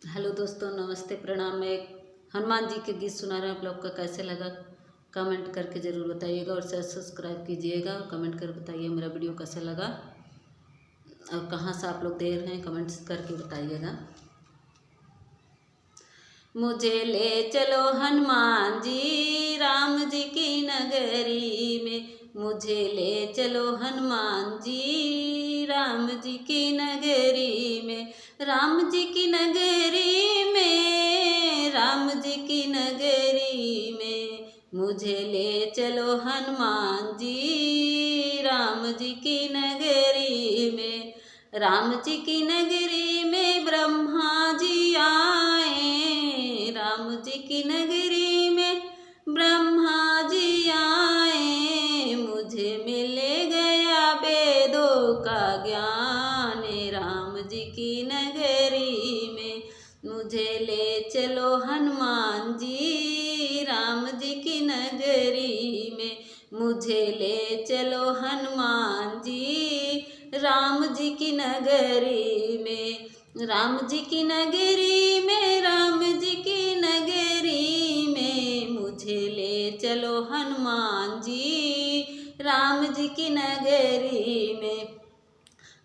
Hello दोस्तों, नमस्ते, प्रणाम। मैं हनुमान जी के गीत सुना रहे हैं। आप लोग का कैसे लगा कमेंट करके ज़रूर बताइएगा और शेयर सब्सक्राइब कीजिएगा और कमेंट कर बताइए मेरा वीडियो कैसा लगा और कहाँ से आप लोग देख रहे हैं कमेंट्स करके बताइएगा। मुझे ले चलो हनुमान जी राम जी की नगरी में, मुझे ले चलो हनुमान जी राम जी की नगरी में, राम जी की नगरी में, राम जी की नगरी में, मुझे ले चलो हनुमान जी राम जी की नगरी में, राम जी की नगरी में ब्रह्मा जी आए, राम जी की नगरी में ब्रह्मा जी आए, मुझे मिल गया वेदों का ज्ञान, राम जी की नगरी में, मुझे ले चलो हनुमान जी राम जी की नगरी में, मुझे ले चलो हनुमान जी राम जी की नगरी में, राम जी की नगरी में, राम जी की नगरी में, मुझे ले चलो हनुमान जी राम जी की नगरी में,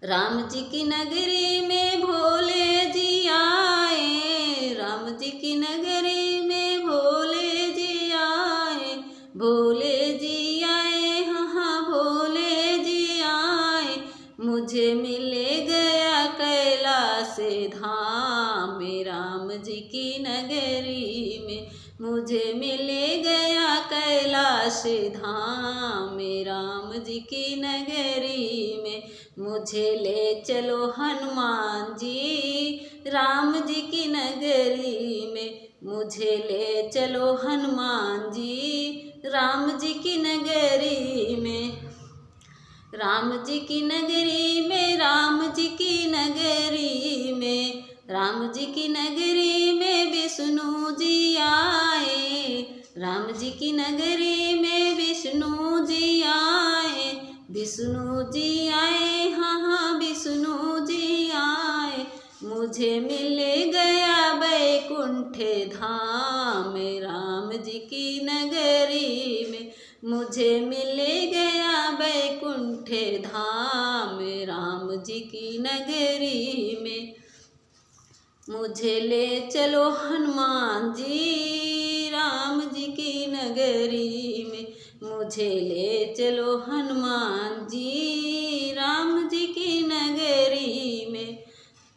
राम जी की नगरी में भोले जी आए, राम जी की नगरी में भोले जी आए, भोले जी आए, हाँ हाँ भोले जी आए, मुझे मिल गया कैलाश धाम, राम जी की नगरी में, मुझे मिल गया कैलाश धाम, राम जी की नगरी में, मुझे ले चलो हनुमान जी राम जी की नगरी में, मुझे ले चलो हनुमान जी राम जी की नगरी में, राम जी की नगरी में, राम जी की नगरी में, राम जी की नगरी में विष्णु जी आए, राम जी की नगरी में विष्णु जी आए, विष्णु जी आए, हाँ हाँ विष्णु जी आए, मुझे मिल गया वैकुंठ धाम, राम जी की नगरी में, मुझे मिल गया वैकुंठ धाम, राम जी की नगरी में, मुझे ले चलो हनुमान जी राम जी की नगरी में, मुझे ले चलो हनुमान जी राम जी की नगरी में,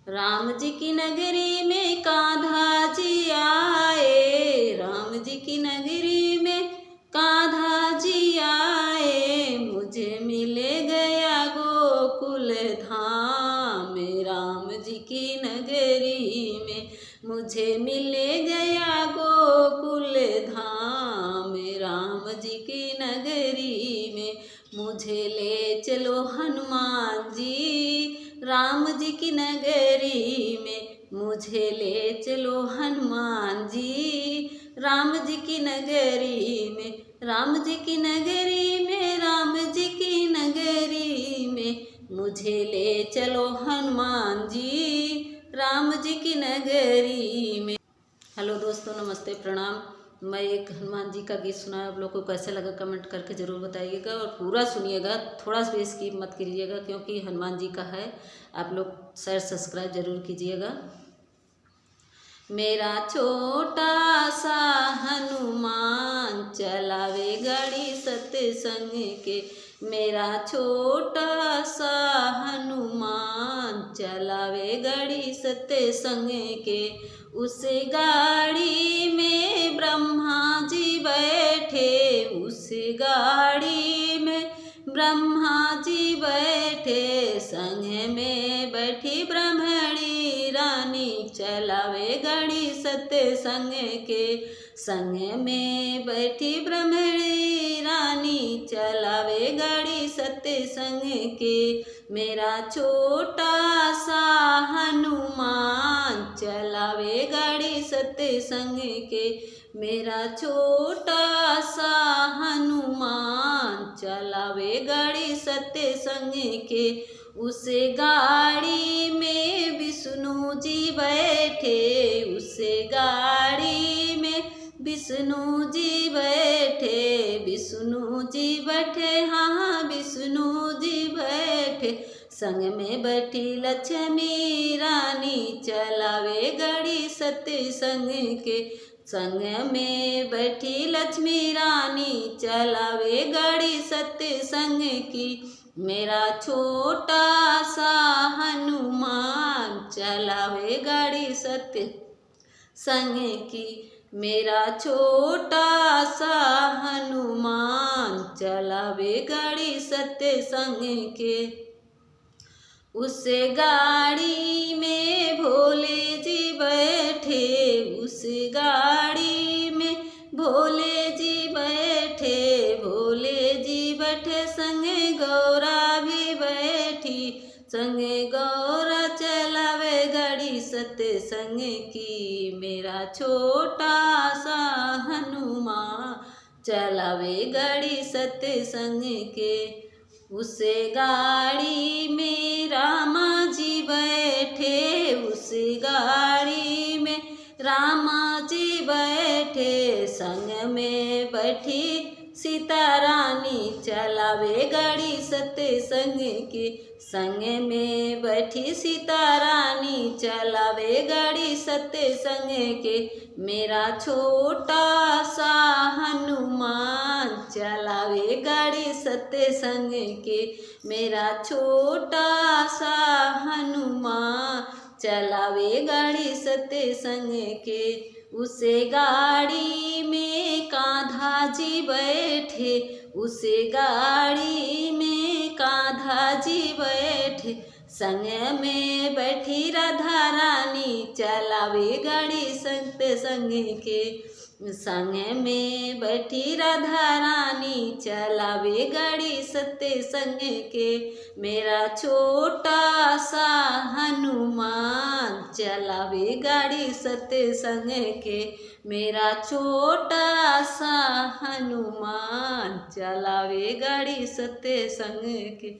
राम जी की नगरी में कान्हा जी आए, राम जी की नगरी में कान्हा जी आए, मुझे मिल गया गोकुल धाम, राम जी की नगरी में, मुझे मिल गया गोकुल धाम, राम जी की नगरी में, मुझे ले चलो हनुमान जी राम जी की नगरी में, मुझे ले चलो हनुमान जी राम जी की नगरी में, राम जी की नगरी में, राम जी की नगरी में, मुझे ले चलो हनुमान जी राम जी की नगरी में। हेलो दोस्तों, नमस्ते, प्रणाम। मैं एक हनुमान जी का गीत सुनाया, आप लोग को कैसे लगा कमेंट करके ज़रूर बताइएगा और पूरा सुनिएगा, थोड़ा सा भी स्किप मत कीजिएगा क्योंकि हनुमान जी का है। आप लोग शेयर सब्सक्राइब जरूर कीजिएगा। मेरा छोटा सा हनुमान चलावे गाड़ी सत्संग के, मेरा छोटा सा हनुमान चलावे गाड़ी सत्संग के, उस गाड़ी में ब्रह्मा जी बैठे, उस गाड़ी में ब्रह्मा जी बैठे, संग में बैठी ब्रह्मणी रानी चलावे गाड़ी सत्संग के, संग में बैठी ब्रह्मणी रानी चलावे गाड़ी सत्संग के, मेरा छोटा सा हनुमान चलावे गाड़ी सत्संग के, मेरा छोटा सा हनुमान चलावे गाड़ी सत्संग के, उस गाड़ी में विष्णु जी बैठे, उस गाड़ी में विष्णु जी बैठे, विष्णु जी बैठे, हाँ विष्णु जी बैठे। संग में बैठी लक्ष्मी रानी चलावे गाड़ी सत्संग के, संग में बैठी लक्ष्मी रानी चलावे गाड़ी सत्संग की। मेरा छोटा सा हनुमान चलावे गाड़ी सत्संग की, मेरा छोटा सा हनुमान चलावे गाड़ी सत्संग के। उस गाड़ी में भोले जी बैठे, उस गाड़ी में भोले जी बैठे, भोले जी बैठे, संगे गौरा भी बैठी, संगे गौरा चलावे गाड़ी सत्संग की। मेरा छोटा सा हनुमान चलावे गाड़ी सत्संग के। उस गाड़ी में रामा जी बैठे, उस गाड़ी में रामा जी बैठे, संग में बैठी सीता रानी चलावे गाड़ी सत्संग की, संग में बैठी सीता रानी चलावे गाड़ी सत्संग के। मेरा छोटा सा हनुमान चलावे गाड़ी सत्संग के, मेरा छोटा सा हनुमान चलावे गाड़ी सत्संग के। उस गाड़ी में कान्हा जी बैठे, उस गाड़ी में कान्हा जी बैठे, संग में बैठी राधा रानी चलावे गाड़ी सत्संग के, संग में बैठी राधा रानी चलावे गाड़ी सत्संग के। मेरा छोटा सा हनुमान चलावे गाड़ी सत्संग के, मेरा छोटा सा हनुमान चलावे गाड़ी सत्संग के।